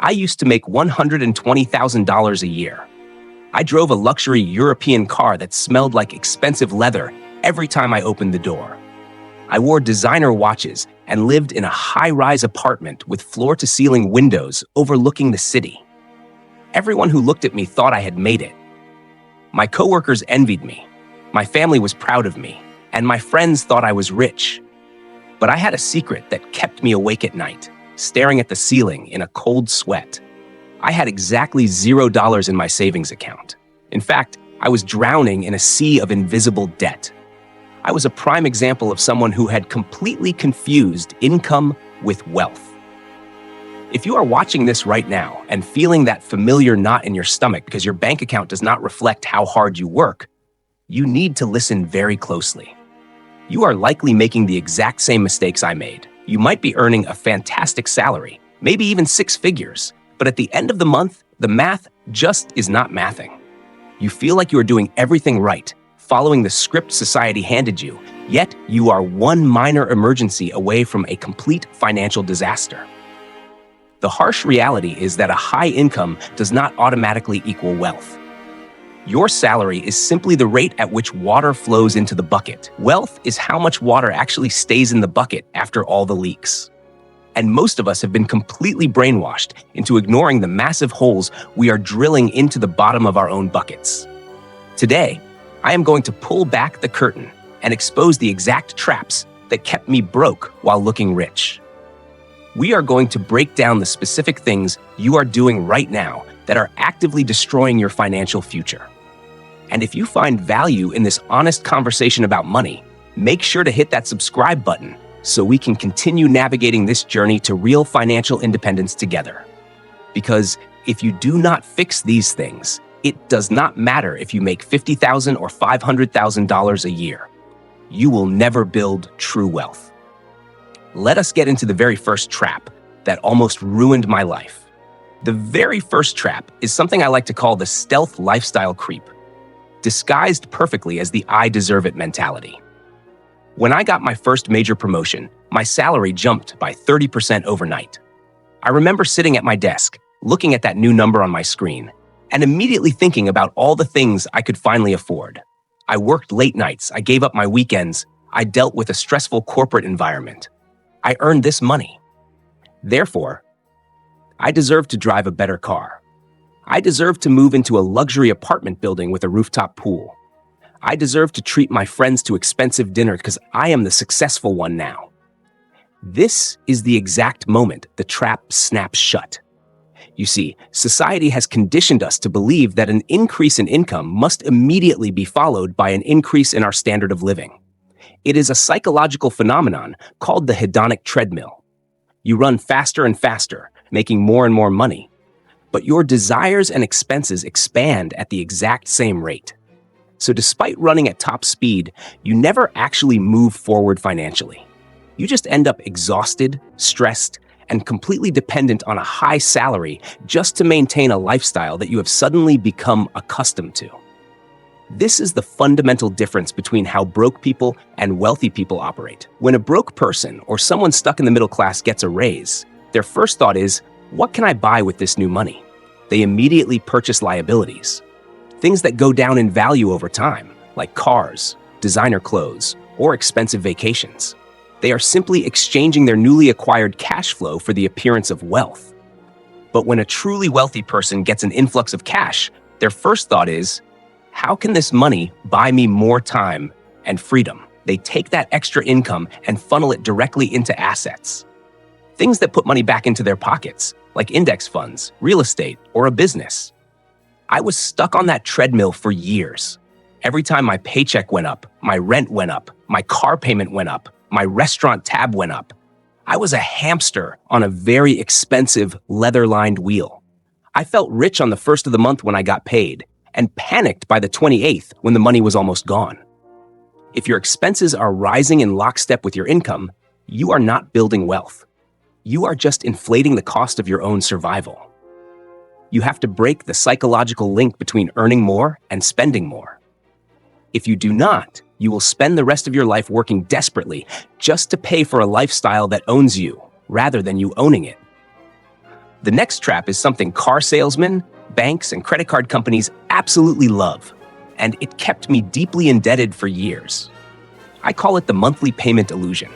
I used to make $120,000 a year. I drove a luxury European car that smelled like expensive leather every time I opened the door. I wore designer watches and lived in a high-rise apartment with floor-to-ceiling windows overlooking the city. Everyone who looked at me thought I had made it. My coworkers envied me. My family was proud of me, and my friends thought I was rich. But I had a secret that kept me awake at night, staring at the ceiling in a cold sweat. I had exactly $0 in my savings account. In fact, I was drowning in a sea of invisible debt. I was a prime example of someone who had completely confused income with wealth. If you are watching this right now and feeling that familiar knot in your stomach because your bank account does not reflect how hard you work, you need to listen very closely. You are likely making the exact same mistakes I made. You might be earning a fantastic salary, maybe even 6 figures, but at the end of the month, the math just is not mathing. You feel like you are doing everything right, following the script society handed you, yet you are one minor emergency away from a complete financial disaster. The harsh reality is that a high income does not automatically equal wealth. Your salary is simply the rate at which water flows into the bucket. Wealth is how much water actually stays in the bucket after all the leaks. And most of us have been completely brainwashed into ignoring the massive holes we are drilling into the bottom of our own buckets. Today, I am going to pull back the curtain and expose the exact traps that kept me broke while looking rich. We are going to break down the specific things you are doing right now that are actively destroying your financial future. And if you find value in this honest conversation about money, make sure to hit that subscribe button so we can continue navigating this journey to real financial independence together. Because if you do not fix these things, it does not matter if you make $50,000 or $500,000 a year. You will never build true wealth. Let us get into the very first trap that almost ruined my life. The very first trap is something I like to call the stealth lifestyle creep, disguised perfectly as the I deserve it mentality. When I got my first major promotion, my salary jumped by 30% overnight. I remember sitting at my desk, looking at that new number on my screen, and immediately thinking about all the things I could finally afford. I worked late nights, I gave up my weekends, I dealt with a stressful corporate environment. I earned this money. Therefore, I deserve to drive a better car. I deserve to move into a luxury apartment building with a rooftop pool. I deserve to treat my friends to expensive dinner because I am the successful one now. This is the exact moment the trap snaps shut. You see, society has conditioned us to believe that an increase in income must immediately be followed by an increase in our standard of living. It is a psychological phenomenon called the hedonic treadmill. You run faster and faster, making more and more money, but your desires and expenses expand at the exact same rate. So despite running at top speed, you never actually move forward financially. You just end up exhausted, stressed, and completely dependent on a high salary just to maintain a lifestyle that you have suddenly become accustomed to. This is the fundamental difference between how broke people and wealthy people operate. When a broke person or someone stuck in the middle class gets a raise, their first thought is, what can I buy with this new money? They immediately purchase liabilities. Things that go down in value over time, like cars, designer clothes, or expensive vacations. They are simply exchanging their newly acquired cash flow for the appearance of wealth. But when a truly wealthy person gets an influx of cash, their first thought is, how can this money buy me more time and freedom? They take that extra income and funnel it directly into assets. Things that put money back into their pockets, like index funds, real estate, or a business. I was stuck on that treadmill for years. Every time my paycheck went up, my rent went up, my car payment went up, my restaurant tab went up. I was a hamster on a very expensive leather-lined wheel. I felt rich on the first of the month when I got paid, and panicked by the 28th when the money was almost gone. If your expenses are rising in lockstep with your income, you are not building wealth. You are just inflating the cost of your own survival. You have to break the psychological link between earning more and spending more. If you do not, you will spend the rest of your life working desperately just to pay for a lifestyle that owns you, rather than you owning it. The next trap is something car salesmen, banks, and credit card companies absolutely love, and it kept me deeply indebted for years. I call it the monthly payment illusion.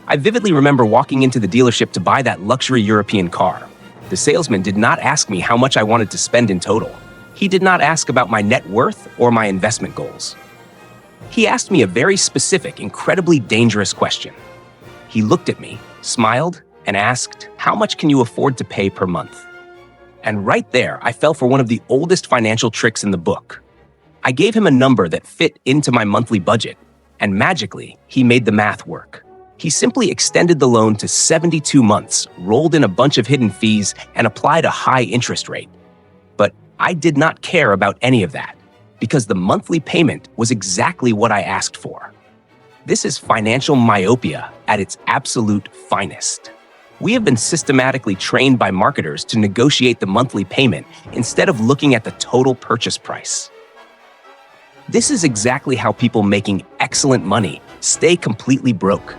I vividly remember walking into the dealership to buy that luxury European car. The salesman did not ask me how much I wanted to spend in total. He did not ask about my net worth or my investment goals. He asked me a very specific, incredibly dangerous question. He looked at me, smiled, and asked, "How much can you afford to pay per month?" And right there, I fell for one of the oldest financial tricks in the book. I gave him a number that fit into my monthly budget, and magically, he made the math work. He simply extended the loan to 72 months, rolled in a bunch of hidden fees, and applied a high interest rate. But I did not care about any of that, because the monthly payment was exactly what I asked for. This is financial myopia at its absolute finest. We have been systematically trained by marketers to negotiate the monthly payment instead of looking at the total purchase price. This is exactly how people making excellent money stay completely broke.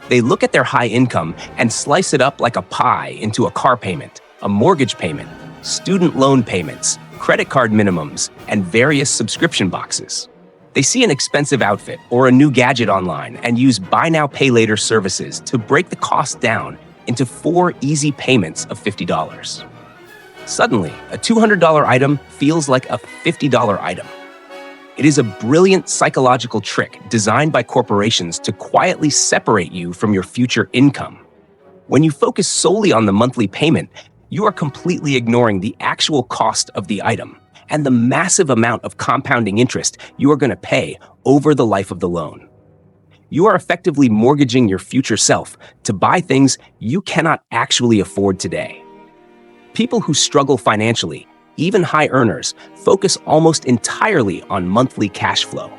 They look at their high income and slice it up like a pie into a car payment, a mortgage payment, student loan payments, credit card minimums, and various subscription boxes. They see an expensive outfit or a new gadget online and use buy now, pay later services to break the cost down into 4 easy payments of $50. Suddenly, a $200 item feels like a $50 item. It is a brilliant psychological trick designed by corporations to quietly separate you from your future income. When you focus solely on the monthly payment, you are completely ignoring the actual cost of the item and the massive amount of compounding interest you are going to pay over the life of the loan. You are effectively mortgaging your future self to buy things you cannot actually afford today. People who struggle financially, even high earners, focus almost entirely on monthly cash flow.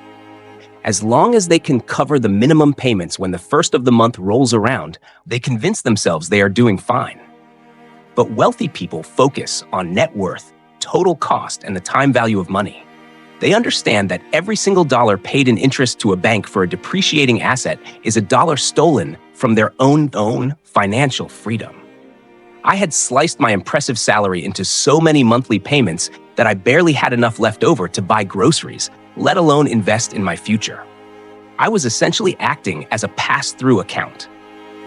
As long as they can cover the minimum payments when the first of the month rolls around, they convince themselves they are doing fine. But wealthy people focus on net worth, total cost, and the time value of money. They understand that every single dollar paid in interest to a bank for a depreciating asset is a dollar stolen from their own financial freedom. I had sliced my impressive salary into so many monthly payments that I barely had enough left over to buy groceries, let alone invest in my future. I was essentially acting as a pass-through account.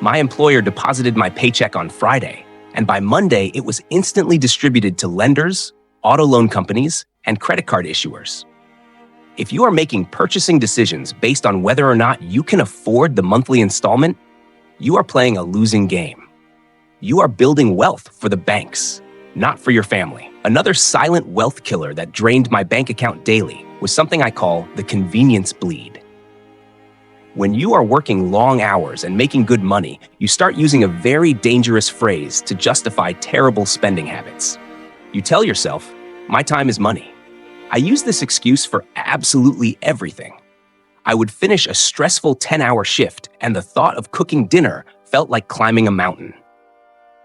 My employer deposited my paycheck on Friday, and by Monday it was instantly distributed to lenders, auto loan companies, and credit card issuers. If you are making purchasing decisions based on whether or not you can afford the monthly installment, you are playing a losing game. You are building wealth for the banks, not for your family. Another silent wealth killer that drained my bank account daily was something I call the convenience bleed. When you are working long hours and making good money, you start using a very dangerous phrase to justify terrible spending habits. You tell yourself, "My time is money." I use this excuse for absolutely everything. I would finish a stressful 10-hour shift, and the thought of cooking dinner felt like climbing a mountain.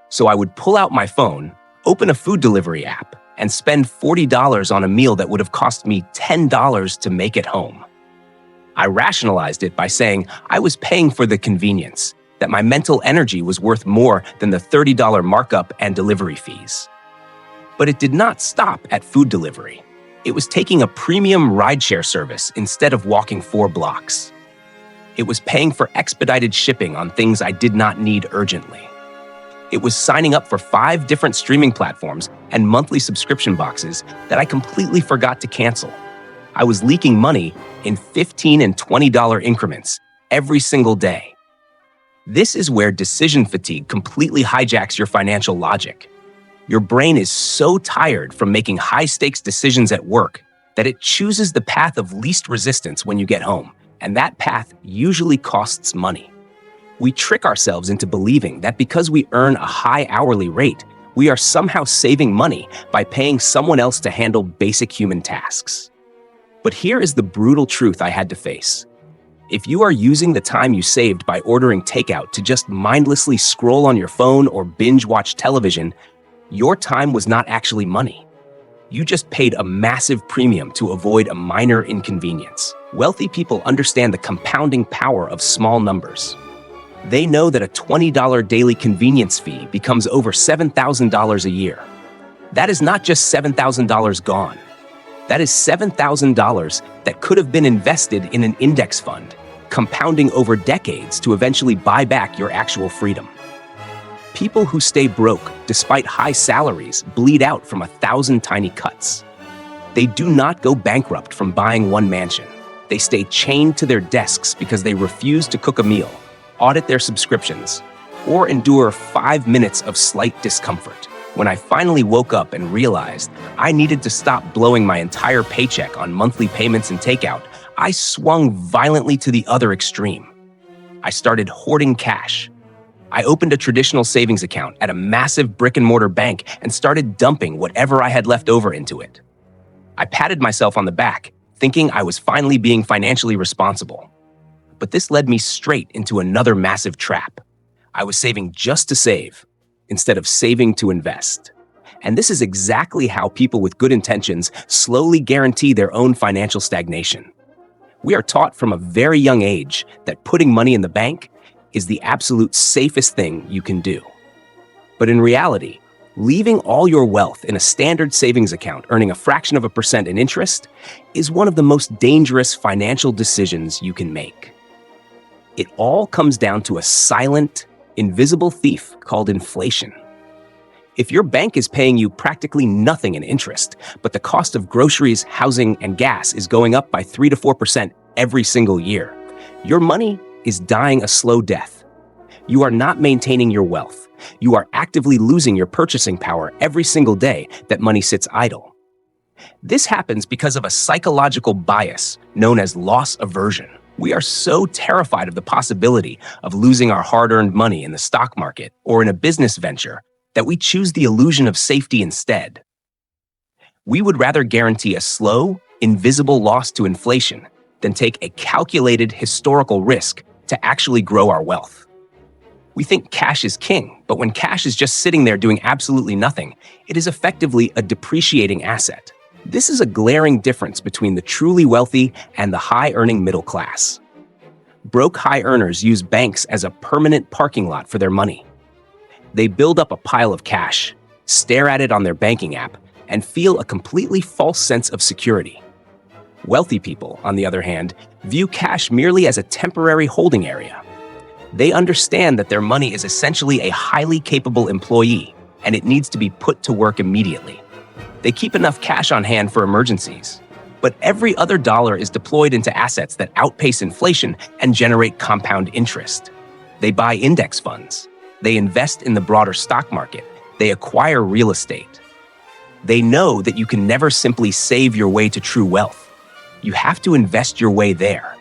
So I would pull out my phone, open a food delivery app, and spend $40 on a meal that would have cost me $10 to make at home. I rationalized it by saying I was paying for the convenience, that my mental energy was worth more than the $30 markup and delivery fees. But it did not stop at food delivery. It was taking a premium rideshare service instead of walking 4 blocks. It was paying for expedited shipping on things I did not need urgently. It was signing up for 5 different streaming platforms and monthly subscription boxes that I completely forgot to cancel. I was leaking money in $15 and $20 increments every single day. This is where decision fatigue completely hijacks your financial logic. Your brain is so tired from making high-stakes decisions at work that it chooses the path of least resistance when you get home, and that path usually costs money. We trick ourselves into believing that because we earn a high hourly rate, we are somehow saving money by paying someone else to handle basic human tasks. But here is the brutal truth I had to face. If you are using the time you saved by ordering takeout to just mindlessly scroll on your phone or binge watch television, your time was not actually money. You just paid a massive premium to avoid a minor inconvenience. Wealthy people understand the compounding power of small numbers. They know that a $20 daily convenience fee becomes over $7,000 a year. That is not just $7,000 gone. That is $7,000 that could have been invested in an index fund, compounding over decades to eventually buy back your actual freedom. People who stay broke despite high salaries bleed out from 1,000 tiny cuts. They do not go bankrupt from buying one mansion. They stay chained to their desks because they refuse to cook a meal, audit their subscriptions, or endure 5 minutes of slight discomfort. When I finally woke up and realized I needed to stop blowing my entire paycheck on monthly payments and takeout, I swung violently to the other extreme. I started hoarding cash. I opened a traditional savings account at a massive brick-and-mortar bank and started dumping whatever I had left over into it. I patted myself on the back, thinking I was finally being financially responsible. But this led me straight into another massive trap. I was saving just to save, instead of saving to invest. And this is exactly how people with good intentions slowly guarantee their own financial stagnation. We are taught from a very young age that putting money in the bank is the absolute safest thing you can do. But in reality, leaving all your wealth in a standard savings account earning a fraction of a percent in interest is one of the most dangerous financial decisions you can make. It all comes down to a silent, invisible thief called inflation. If your bank is paying you practically nothing in interest, but the cost of groceries, housing, and gas is going up by 3 to 4% every single year, your money is dying a slow death. You are not maintaining your wealth. You are actively losing your purchasing power every single day that money sits idle. This happens because of a psychological bias known as loss aversion. We are so terrified of the possibility of losing our hard-earned money in the stock market or in a business venture that we choose the illusion of safety instead. We would rather guarantee a slow, invisible loss to inflation than take a calculated historical risk to actually grow our wealth. We think cash is king, but when cash is just sitting there doing absolutely nothing, it is effectively a depreciating asset. This is a glaring difference between the truly wealthy and the high-earning middle class. Broke high earners use banks as a permanent parking lot for their money. They build up a pile of cash, stare at it on their banking app, and feel a completely false sense of security. Wealthy people, on the other hand, view cash merely as a temporary holding area. They understand that their money is essentially a highly capable employee, and it needs to be put to work immediately. They keep enough cash on hand for emergencies, but every other dollar is deployed into assets that outpace inflation and generate compound interest. They buy index funds. They invest in the broader stock market. They acquire real estate. They know that you can never simply save your way to true wealth. You have to invest your way there.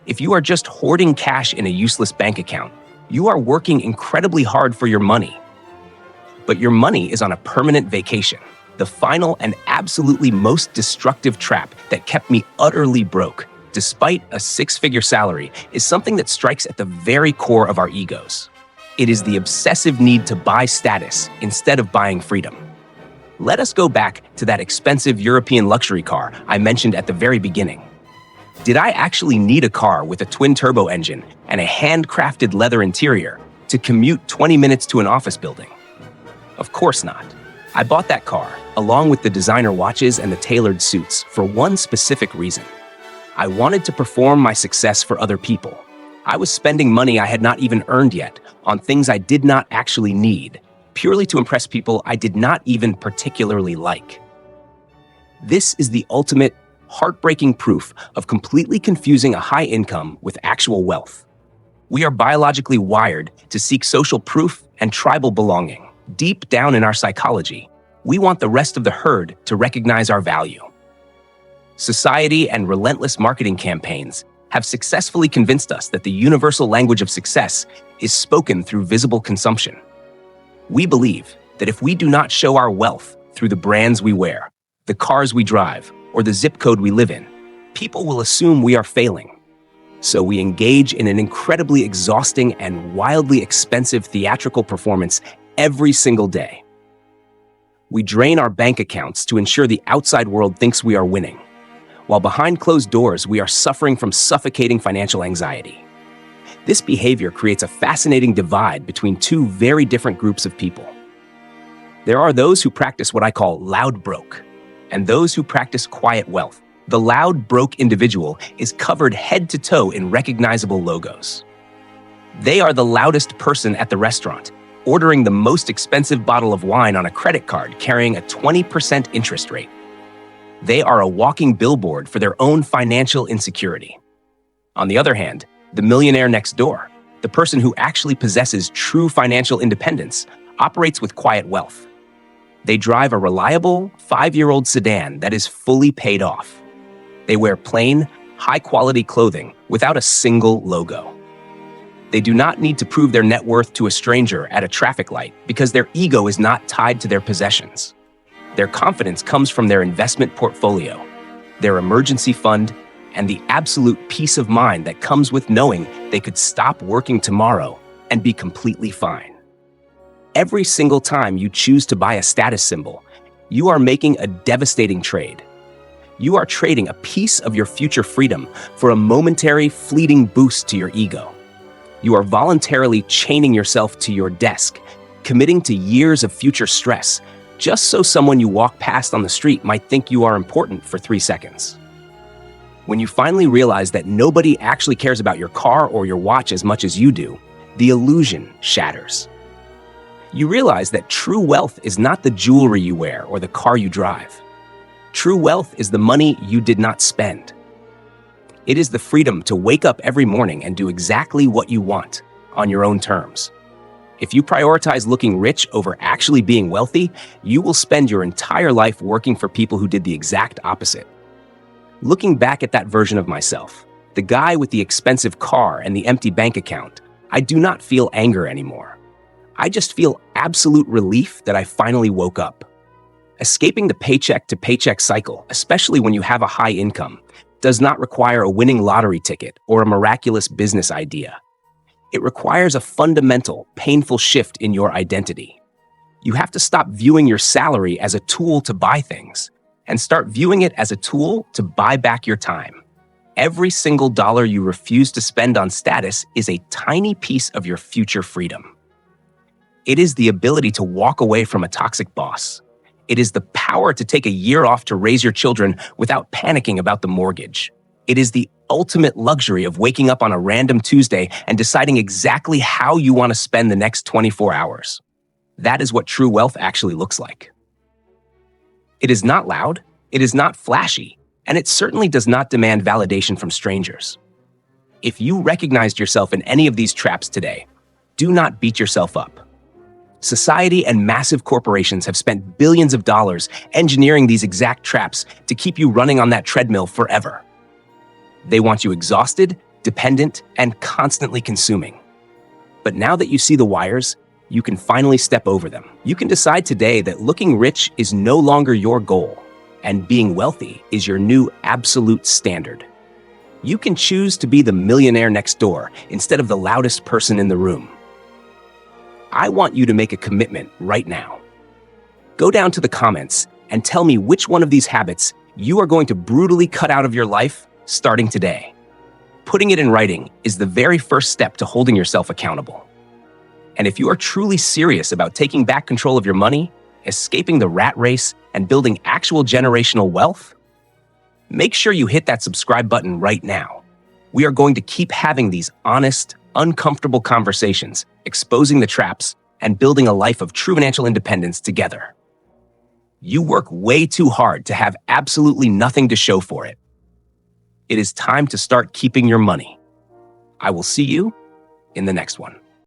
If you are just hoarding cash in a useless bank account, you are working incredibly hard for your money. But your money is on a permanent vacation. The final and absolutely most destructive trap that kept me utterly broke, despite a 6-figure salary, is something that strikes at the very core of our egos. It is the obsessive need to buy status instead of buying freedom. Let us go back to that expensive European luxury car I mentioned at the very beginning. Did I actually need a car with a twin-turbo engine and a handcrafted leather interior to commute 20 minutes to an office building? Of course not. I bought that car, along with the designer watches and the tailored suits, for one specific reason. I wanted to perform my success for other people. I was spending money I had not even earned yet on things I did not actually need, purely to impress people I did not even particularly like. This is the ultimate, heartbreaking proof of completely confusing a high income with actual wealth. We are biologically wired to seek social proof and tribal belonging. Deep down in our psychology, we want the rest of the herd to recognize our value. Society and relentless marketing campaigns have successfully convinced us that the universal language of success is spoken through visible consumption. We believe that if we do not show our wealth through the brands we wear, the cars we drive, or the zip code we live in, people will assume we are failing. So we engage in an incredibly exhausting and wildly expensive theatrical performance every single day. We drain our bank accounts to ensure the outside world thinks we are winning, while behind closed doors we are suffering from suffocating financial anxiety. This behavior creates a fascinating divide between two very different groups of people. There are those who practice what I call loud broke, and those who practice quiet wealth. The loud broke individual is covered head to toe in recognizable logos. They are the loudest person at the restaurant, ordering the most expensive bottle of wine on a credit card carrying a 20% interest rate. They are a walking billboard for their own financial insecurity. On the other hand, the millionaire next door, the person who actually possesses true financial independence, operates with quiet wealth. They drive a reliable 5-year-old sedan that is fully paid off. They wear plain, high-quality clothing without a single logo. They do not need to prove their net worth to a stranger at a traffic light because their ego is not tied to their possessions. Their confidence comes from their investment portfolio, their emergency fund, and the absolute peace of mind that comes with knowing they could stop working tomorrow and be completely fine. Every single time you choose to buy a status symbol, you are making a devastating trade. You are trading a piece of your future freedom for a momentary, fleeting boost to your ego. You are voluntarily chaining yourself to your desk, committing to years of future stress, just so someone you walk past on the street might think you are important for 3 seconds. When you finally realize that nobody actually cares about your car or your watch as much as you do, the illusion shatters. You realize that true wealth is not the jewelry you wear or the car you drive. True wealth is the money you did not spend. It is the freedom to wake up every morning and do exactly what you want, on your own terms. If you prioritize looking rich over actually being wealthy, you will spend your entire life working for people who did the exact opposite. Looking back at that version of myself, the guy with the expensive car and the empty bank account, I do not feel anger anymore. I just feel absolute relief that I finally woke up. Escaping the paycheck to paycheck cycle, especially when you have a high income, does not require a winning lottery ticket or a miraculous business idea. It requires a fundamental, painful shift in your identity. You have to stop viewing your salary as a tool to buy things and start viewing it as a tool to buy back your time. Every single dollar you refuse to spend on status is a tiny piece of your future freedom. It is the ability to walk away from a toxic boss. It is the power to take a year off to raise your children without panicking about the mortgage. It is the ultimate luxury of waking up on a random Tuesday and deciding exactly how you want to spend the next 24 hours. That is what true wealth actually looks like. It is not loud, it is not flashy, and it certainly does not demand validation from strangers. If you recognized yourself in any of these traps today, do not beat yourself up. Society and massive corporations have spent billions of dollars engineering these exact traps to keep you running on that treadmill forever. They want you exhausted, dependent, and constantly consuming. But now that you see the wires, you can finally step over them. You can decide today that looking rich is no longer your goal, and being wealthy is your new absolute standard. You can choose to be the millionaire next door instead of the loudest person in the room. I want you to make a commitment right now. Go down to the comments and tell me which one of these habits you are going to brutally cut out of your life starting today. Putting it in writing is the very first step to holding yourself accountable. And if you are truly serious about taking back control of your money, escaping the rat race, and building actual generational wealth, make sure you hit that subscribe button right now. We are going to keep having these honest, uncomfortable conversations, exposing the traps, and building a life of true financial independence together. You work way too hard to have absolutely nothing to show for it. It is time to start keeping your money. I will see you in the next one.